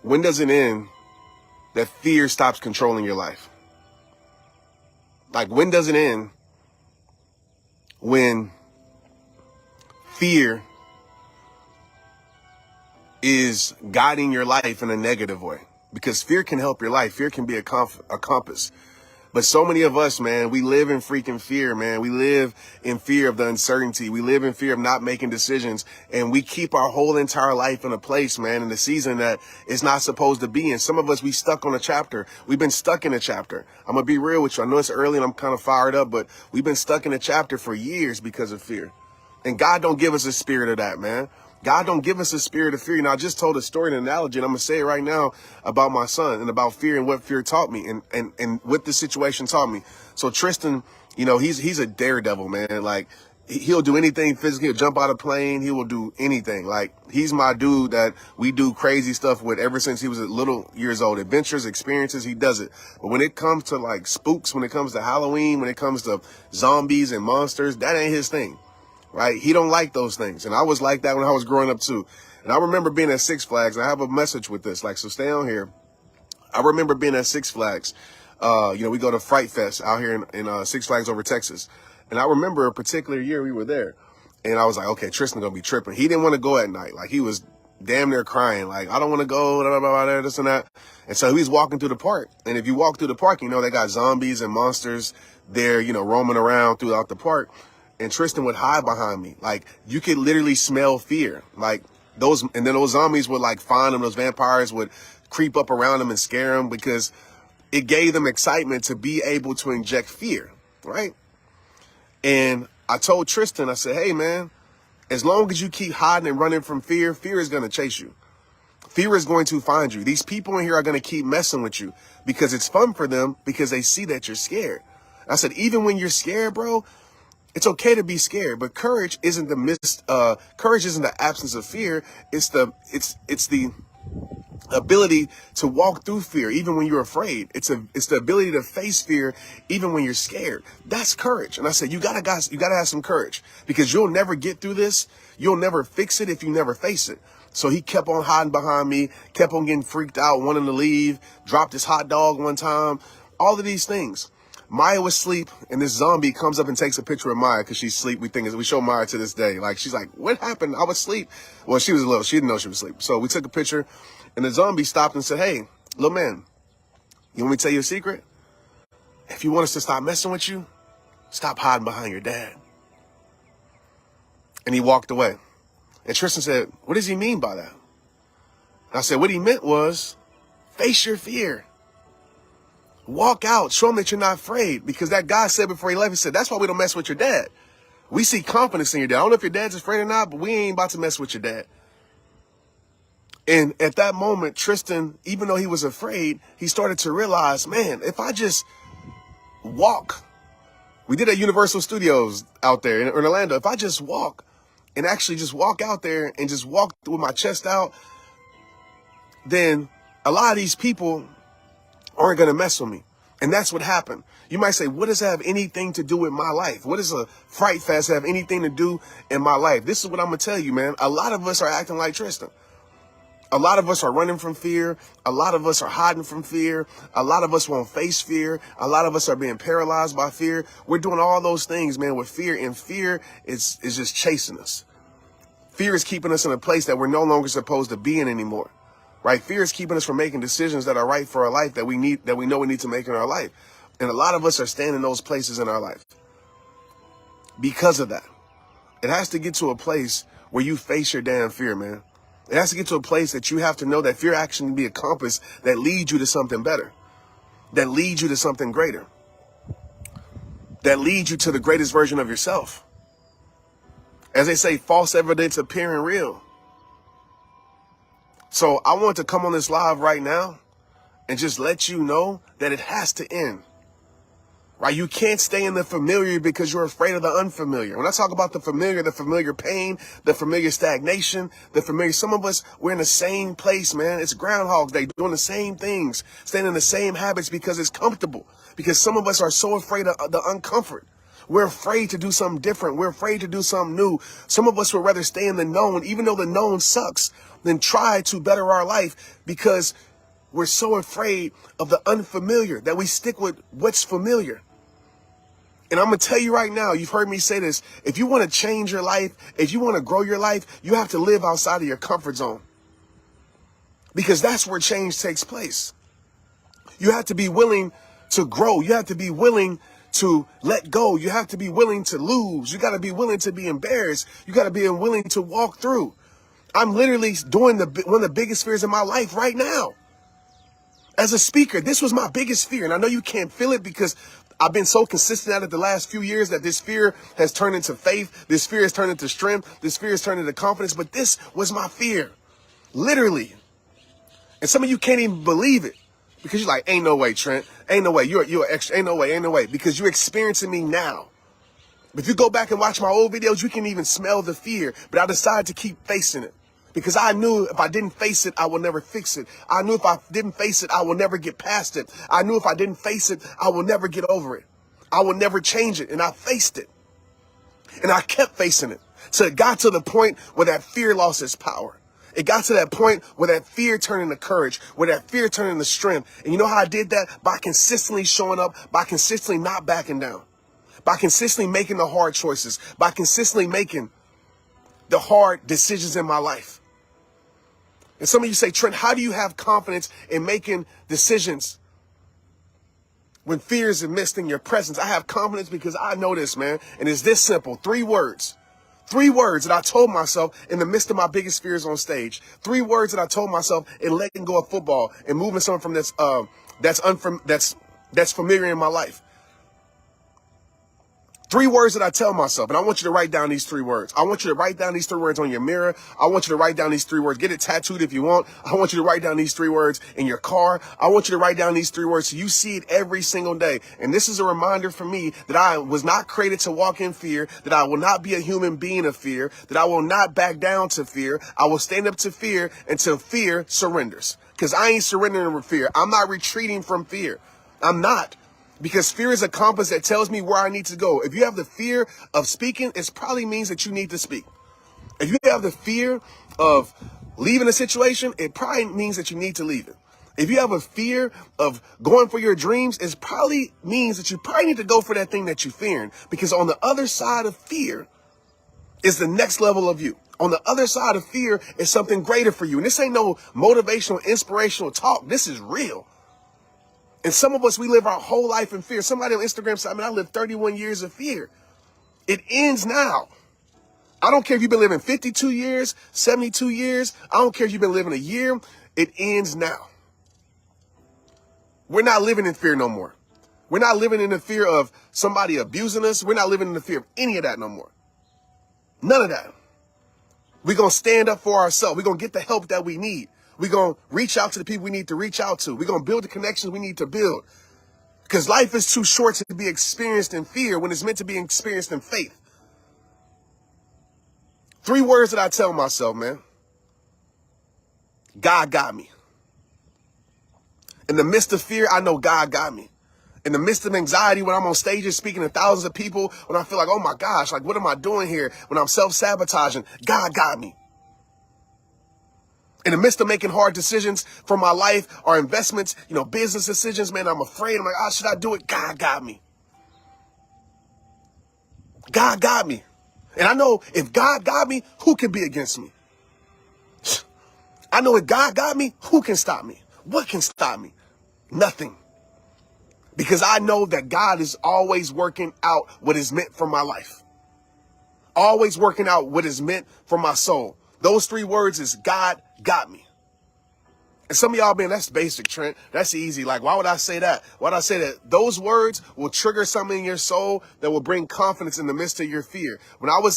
when does it end that fear stops controlling your life? Like, when does it end when fear is guiding your life in a negative way? Because fear can help your life. Fear can be a compass. But so many of us, man, we live in freaking fear, man. We live in fear of the uncertainty. We live in fear of not making decisions. And we keep our whole entire life in a place, man, in a season that is not supposed to be in. Some of us, we stuck on a chapter. We've been stuck in a chapter. I'm going to be real with you. I know it's early and I'm kind of fired up, but we've been stuck in a chapter for years because of fear. And God don't give us a spirit of that, man. God don't give us a spirit of fear. You know, I just told a story, an analogy, and I'm going to say it right now about my son and about fear and what fear taught me and what the situation taught me. So Tristan, you know, he's a daredevil, man. Like, he'll do anything physically. He'll jump out of a plane. He will do anything. Like, he's my dude that we do crazy stuff with ever since he was little years old. Adventures, experiences, he does it. But when it comes to like spooks, when it comes to Halloween, when it comes to zombies and monsters, that ain't his thing. Right? He don't like those things. And I was like that when I was growing up too. And I remember being at Six Flags. I have a message with this, like, so stay on here. I remember being at Six Flags. You know, we go to Fright Fest out here in Six Flags over Texas. And I remember a particular year we were there. And I was like, okay, Tristan gonna be tripping. He didn't want to go at night. Like, he was damn near crying. Like, I don't want to go, blah, blah, blah, blah, this and that. And so he was walking through the park. And if you walk through the park, you know, they got zombies and monsters there, you know, roaming around throughout the park. And Tristan would hide behind me. Like, you could literally smell fear. Like, those, and then those zombies would like find him. Those vampires would creep up around him and scare him because it gave them excitement to be able to inject fear, right? And I told Tristan, I said, hey, man, as long as you keep hiding and running from fear, fear is going to chase you. Fear is going to find you. These people in here are going to keep messing with you because it's fun for them because they see that you're scared. I said, even when you're scared, bro, it's okay to be scared, but courage isn't courage isn't the absence of fear. It's the ability to walk through fear even when you're afraid. It's the ability to face fear even when you're scared. That's courage. And I said, you gotta have some courage because you'll never get through this. You'll never fix it if you never face it. So he kept on hiding behind me, kept on getting freaked out, wanting to leave, dropped his hot dog one time, all of these things. Maya was asleep, and this zombie comes up and takes a picture of Maya because she's asleep. We show Maya to this day. Like, she's like, what happened? I was asleep. Well, she was little. She didn't know she was asleep. So we took a picture, and the zombie stopped and said, hey, little man, you want me to tell you a secret? If you want us to stop messing with you, stop hiding behind your dad. And he walked away. And Tristan said, what does he mean by that? And I said, what he meant was, face your fear. Walk out. Show him that you're not afraid. Because that guy said before he left, he said, that's why we don't mess with your dad. We see confidence in your dad. I don't know if your dad's afraid or not, but we ain't about to mess with your dad. And at that moment, Tristan, even though he was afraid, he started to realize, man, if I just walk, we did at Universal Studios out there in Orlando. If I just walk and actually just walk out there and just walk with my chest out, then a lot of these people aren't going to mess with me. And that's what happened. You might say, what does that have anything to do with my life? What does a Fright Fest have anything to do in my life? This is what I'm going to tell you, man. A lot of us are acting like Tristan. A lot of us are running from fear. A lot of us are hiding from fear. A lot of us won't face fear. A lot of us are being paralyzed by fear. We're doing all those things, man, with fear. And fear is just chasing us. Fear is keeping us in a place that we're no longer supposed to be in anymore. Right? Fear is keeping us from making decisions that are right for our life that we know we need to make in our life. And a lot of us are staying in those places in our life because of that. It has to get to a place where you face your damn fear, man. It has to get to a place that you have to know that fear actually can be a compass that leads you to something better, that leads you to something greater, that leads you to the greatest version of yourself. As they say, false evidence appearing real. So I want to come on this live right now and just let you know that it has to end. Right? You can't stay in the familiar because you're afraid of the unfamiliar. When I talk about the familiar pain, the familiar stagnation, the familiar, some of us, we're in the same place, man. It's Groundhog Day, doing the same things, staying in the same habits because it's comfortable. Because some of us are so afraid of the uncomfort. We're afraid to do something different. We're afraid to do something new. Some of us would rather stay in the known, even though the known sucks. than try to better our life because we're so afraid of the unfamiliar that we stick with what's familiar. And I'm going to tell you right now, you've heard me say this. If you want to change your life, if you want to grow your life, you have to live outside of your comfort zone. Because that's where change takes place. You have to be willing to grow. You have to be willing to let go. You have to be willing to lose. You got to be willing to be embarrassed. You got to be willing to walk through. I'm literally doing one of the biggest fears in my life right now. As a speaker, this was my biggest fear. And I know you can't feel it because I've been so consistent at it the last few years that this fear has turned into faith. This fear has turned into strength. This fear has turned into confidence. But this was my fear. Literally. And some of you can't even believe it because you're like, ain't no way, Trent. Ain't no way. You're extra. Ain't no way. Because you're experiencing me now. But if you go back and watch my old videos, you can even smell the fear. But I decided to keep facing it. Because I knew if I didn't face it, I will never fix it. I knew if I didn't face it, I will never get past it. I knew if I didn't face it, I will never get over it. I will never change it. And I faced it. And I kept facing it. So it got to the point where that fear lost its power. It got to that point where that fear turned into courage, where that fear turned into strength. And you know how I did that? By consistently showing up, by consistently not backing down, by consistently making the hard choices, by consistently making the hard decisions in my life. And some of you say, Trent, how do you have confidence in making decisions when fear is amidst in your presence? I have confidence because I know this, man. And it's this simple. 3 words. 3 words that I told myself in the midst of my biggest fears on stage. 3 words that I told myself in letting go of football and moving something from that's familiar in my life. 3 words that I tell myself, and I want you to write down these 3 words. I want you to write down these 3 words on your mirror. I want you to write down these 3 words. Get it tattooed if you want. I want you to write down these 3 words in your car. I want you to write down these 3 words so you see it every single day. And this is a reminder for me that I was not created to walk in fear, that I will not be a human being of fear, that I will not back down to fear. I will stand up to fear until fear surrenders. Because I ain't surrendering with fear. I'm not retreating from fear. I'm not. Because fear is a compass that tells me where I need to go. If you have the fear of speaking, it probably means that you need to speak. If you have the fear of leaving a situation, it probably means that you need to leave it. If you have a fear of going for your dreams, it probably means that you probably need to go for that thing that you're fearing. Because on the other side of fear is the next level of you. On the other side of fear is something greater for you. And this ain't no motivational, inspirational talk. This is real. And some of us, we live our whole life in fear. Somebody on Instagram said, I lived 31 years of fear. It ends now. I don't care if you've been living 52 years, 72 years. I don't care if you've been living a year. It ends now. We're not living in fear no more. We're not living in the fear of somebody abusing us. We're not living in the fear of any of that no more. None of that. We're going to stand up for ourselves. We're going to get the help that we need. We're going to reach out to the people we need to reach out to. We're going to build the connections we need to build. Because life is too short to be experienced in fear when it's meant to be experienced in faith. 3 words that I tell myself, man. God got me. In the midst of fear, I know God got me. In the midst of anxiety, when I'm on stages speaking to thousands of people, when I feel like, oh my gosh, like what am I doing here? When I'm self-sabotaging, God got me. In the midst of making hard decisions for my life or investments, business decisions, man, I'm afraid. I'm like, should I do it? God got me. God got me. And I know if God got me, who can be against me? I know if God got me, who can stop me? What can stop me? Nothing. Because I know that God is always working out what is meant for my life. Always working out what is meant for my soul. Those 3 words is God got me. And some of y'all, man, that's basic, Trent. That's easy. Like, why would I say that? Why would I say that? Those words will trigger something in your soul that will bring confidence in the midst of your fear.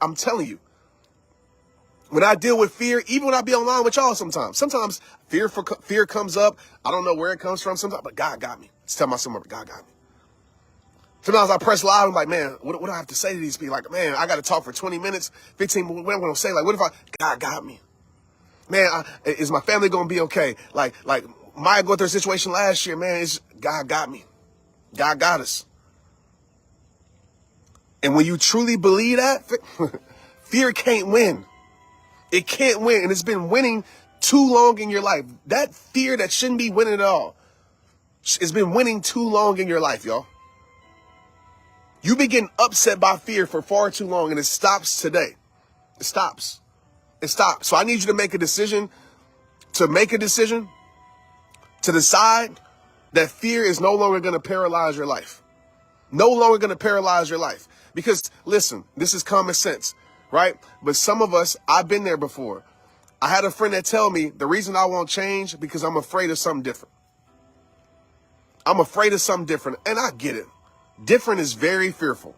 I'm telling you, when I deal with fear, even when I be online with y'all sometimes fear comes up. I don't know where it comes from sometimes, but God got me. Just tell myself, God got me. Sometimes I press live. I'm like, man, what do I have to say to these people? Like, man, I got to talk for 20 minutes, 15 minutes. What am I going to say? Like, what if God got me? Man, is my family going to be okay? Like Maya going through a situation last year, man, God got me. God got us. And when you truly believe that, fear can't win. It can't win. And it's been winning too long in your life. That fear that shouldn't be winning at all, it's been winning too long in your life, y'all. You've been getting upset by fear for far too long, and it stops today. It stops. It stops. So I need you to make a decision, to decide that fear is no longer going to paralyze your life. No longer going to paralyze your life. Because, listen, this is common sense, right? But some of us, I've been there before. I had a friend that tell me the reason I won't change because I'm afraid of something different. I'm afraid of something different. And I get it. Different is very fearful,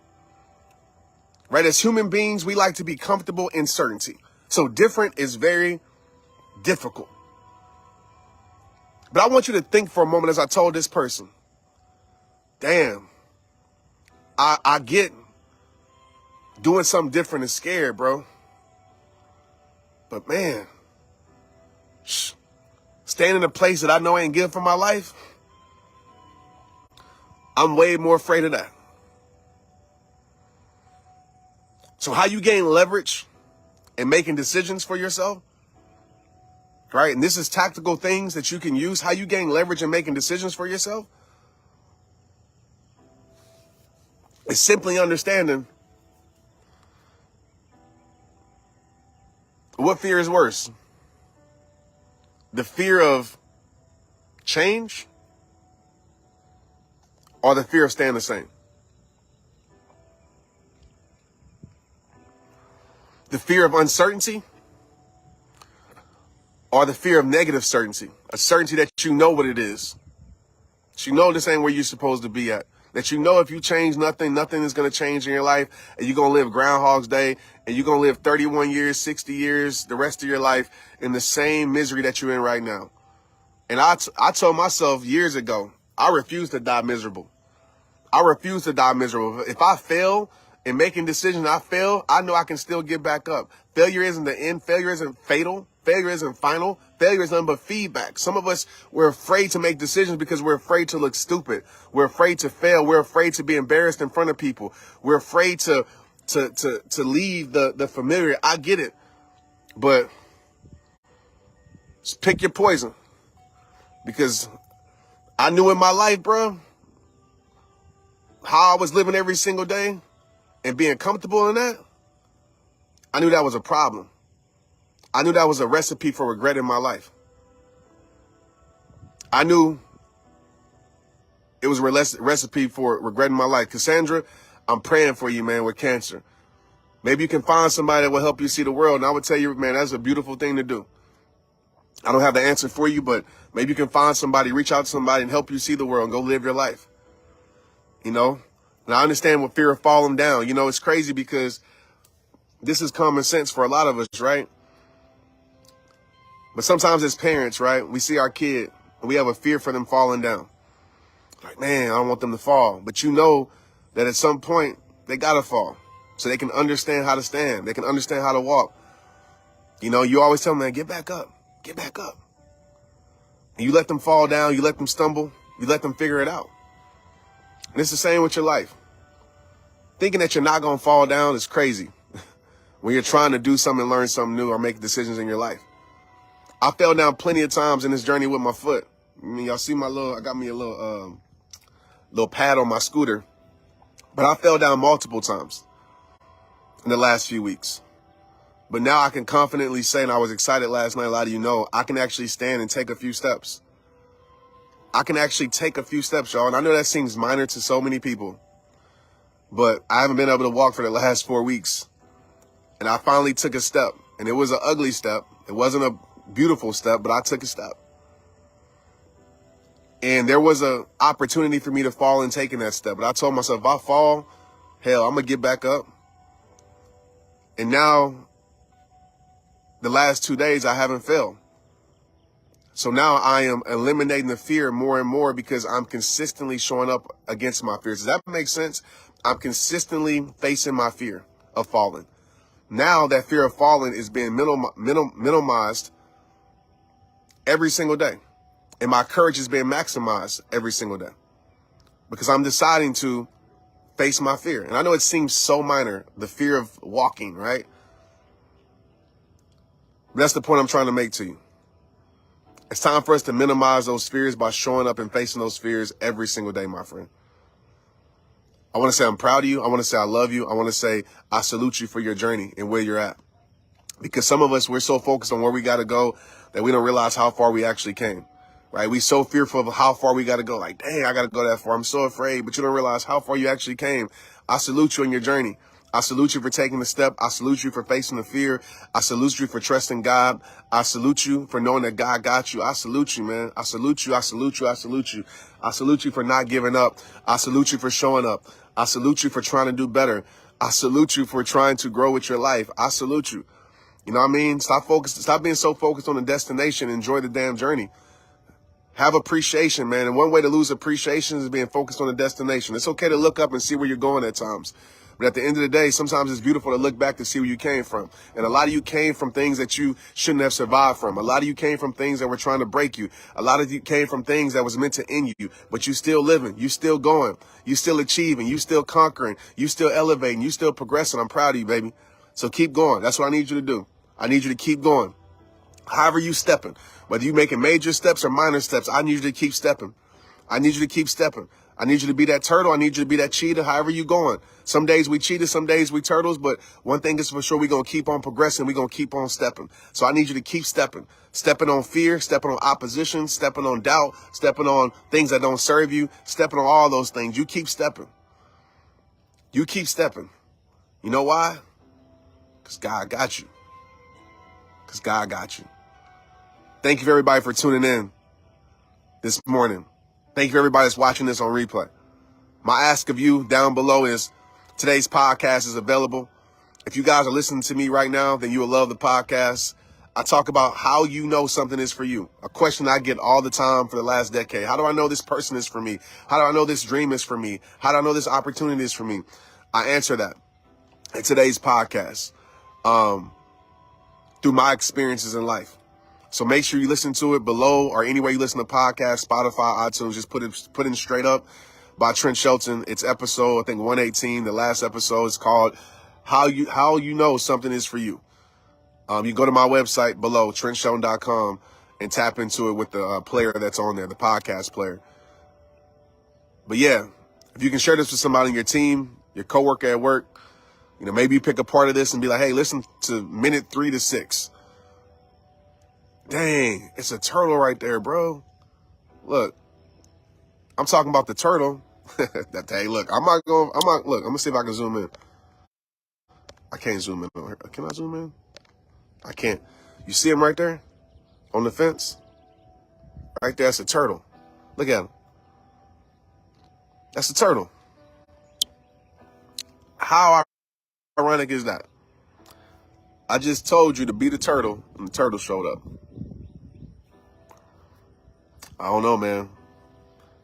right? As human beings, we like to be comfortable in certainty. So different is very difficult. But I want you to think for a moment, as I told this person, damn, I get doing something different is scared, bro. But man, staying in a place that I know ain't good for my life, I'm way more afraid of that. So how you gain leverage in making decisions for yourself, right? And this is tactical things that you can use. How you gain leverage in making decisions for yourself is simply understanding what fear is worse. The fear of change or the fear of staying the same. The fear of uncertainty or the fear of negative certainty. A certainty that you know what it is. That you know this ain't where you're supposed to be at. That you know if you change nothing, nothing is going to change in your life. And you're going to live Groundhog's Day. And you're going to live 31 years, 60 years, the rest of your life in the same misery that you're in right now. And I told myself years ago, I refuse to die miserable. I refuse to die miserable. If I fail in making decisions, I know I can still get back up. Failure isn't the end. Failure isn't fatal. Failure isn't final. Failure is nothing but feedback. Some of us, we're afraid to make decisions because we're afraid to look stupid. We're afraid to fail. We're afraid to be embarrassed in front of people. We're afraid to leave the familiar. I get it. But just pick your poison. Because I knew in my life, bro, how I was living every single day and being comfortable in that, I knew that was a problem. I knew that was a recipe for regret in my life. I knew it was a recipe for regret in my life. Cassandra, I'm praying for you, man, with cancer. Maybe you can find somebody that will help you see the world. And I would tell you, man, that's a beautiful thing to do. I don't have the answer for you, but maybe you can find somebody, reach out to somebody and help you see the world and go live your life. You know, and I understand what fear of falling down. You know, it's crazy because this is common sense for a lot of us, right? But sometimes as parents, right, we see our kid and we have a fear for them falling down. Like, man, I don't want them to fall. But you know that at some point they got to fall so they can understand how to stand. They can understand how to walk. You know, you always tell them, man, get back up, get back up. And you let them fall down, you let them stumble, you let them figure it out. And it's the same with your life. Thinking that you're not going to fall down is crazy when you're trying to do something, learn something new, or make decisions in your life. I fell down plenty of times in this journey with my foot. I mean, y'all see I got me a little pad on my scooter, but I fell down multiple times in the last few weeks. But now I can confidently say, and I was excited last night, a lot of you know, I can actually stand and take a few steps. I can actually take a few steps, y'all. And I know that seems minor to so many people, but I haven't been able to walk for the last 4 weeks. And I finally took a step, and it was an ugly step. It wasn't a beautiful step, but I took a step. And there was an opportunity for me to fall and taking that step. But I told myself, if I fall, hell, I'm going to get back up. And now, the last 2 days, I haven't failed. So now I am eliminating the fear more and more because I'm consistently showing up against my fears. Does that make sense? I'm consistently facing my fear of falling. Now that fear of falling is being minimized every single day. And my courage is being maximized every single day because I'm deciding to face my fear. And I know it seems so minor, the fear of walking, right? But that's the point I'm trying to make to you. It's time for us to minimize those fears by showing up and facing those fears every single day, my friend. I want to say I'm proud of you. I want to say I love you. I want to say I salute you for your journey and where you're at. Because some of us, we're so focused on where we got to go that we don't realize how far we actually came, right? We so fearful of how far we got to go. Like, dang, I got to go that far. I'm so afraid, but you don't realize how far you actually came. I salute you on your journey. I salute you for taking the step. I salute you for facing the fear. I salute you for trusting God. I salute you for knowing that God got you. I salute you, man. I salute you. I salute you. I salute you. I salute you for not giving up. I salute you for showing up. I salute you for trying to do better. I salute you for trying to grow with your life. I salute you. You know what I mean? Stop being so focused on the destination. Enjoy the damn journey. Have appreciation, man. And one way to lose appreciation is being focused on the destination. It's okay to look up and see where you're going at times. But at the end of the day, sometimes it's beautiful to look back to see where you came from. And a lot of you came from things that you shouldn't have survived from. A lot of you came from things that were trying to break you. A lot of you came from things that was meant to end you. But you still living. You still going. You still achieving. You still conquering. You still elevating. You still progressing. I'm proud of you, baby. So keep going. That's what I need you to do. I need you to keep going. However you stepping, whether you making major steps or minor steps, I need you to keep stepping. I need you to keep stepping. I need you to be that turtle. I need you to be that cheetah, however you going. Some days we cheetahs, some days we turtles, but one thing is for sure, we're going to keep on progressing. We're going to keep on stepping. So I need you to keep stepping. Stepping on fear, stepping on opposition, stepping on doubt, stepping on things that don't serve you, stepping on all those things. You keep stepping. You keep stepping. You know why? Because God got you. Because God got you. Thank you, everybody, for tuning in this morning. Thank you, for everybody that's watching this on replay. My ask of you down below is today's podcast is available. If you guys are listening to me right now, then you will love the podcast. I talk about how you know something is for you. A question I get all the time for the last decade. How do I know this person is for me? How do I know this dream is for me? How do I know this opportunity is for me? I answer that in today's podcast through my experiences in life. So make sure you listen to it below or anywhere you listen to podcasts, Spotify, iTunes. Just put in Straight Up by Trent Shelton. It's episode, I think 118. The last episode is called How You Know Something Is For You. You go to my website below, TrentShelton.com, and tap into it with the player that's on there, the podcast player. But yeah, if you can share this with somebody on your team, your coworker at work, you know, maybe you pick a part of this and be like, hey, listen to minute 3 to 6. Dang, it's a turtle right there, bro. Look, I'm talking about the turtle. Hey, look, look, I'm gonna see if I can zoom in. I can't zoom in over here. Can I zoom in? I can't. You see him right there on the fence? Right there, that's a turtle. Look at him. That's a turtle. How ironic is that? I just told you to be the turtle, and the turtle showed up. I don't know, man.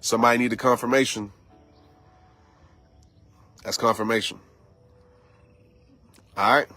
Somebody need a confirmation. That's confirmation. All right.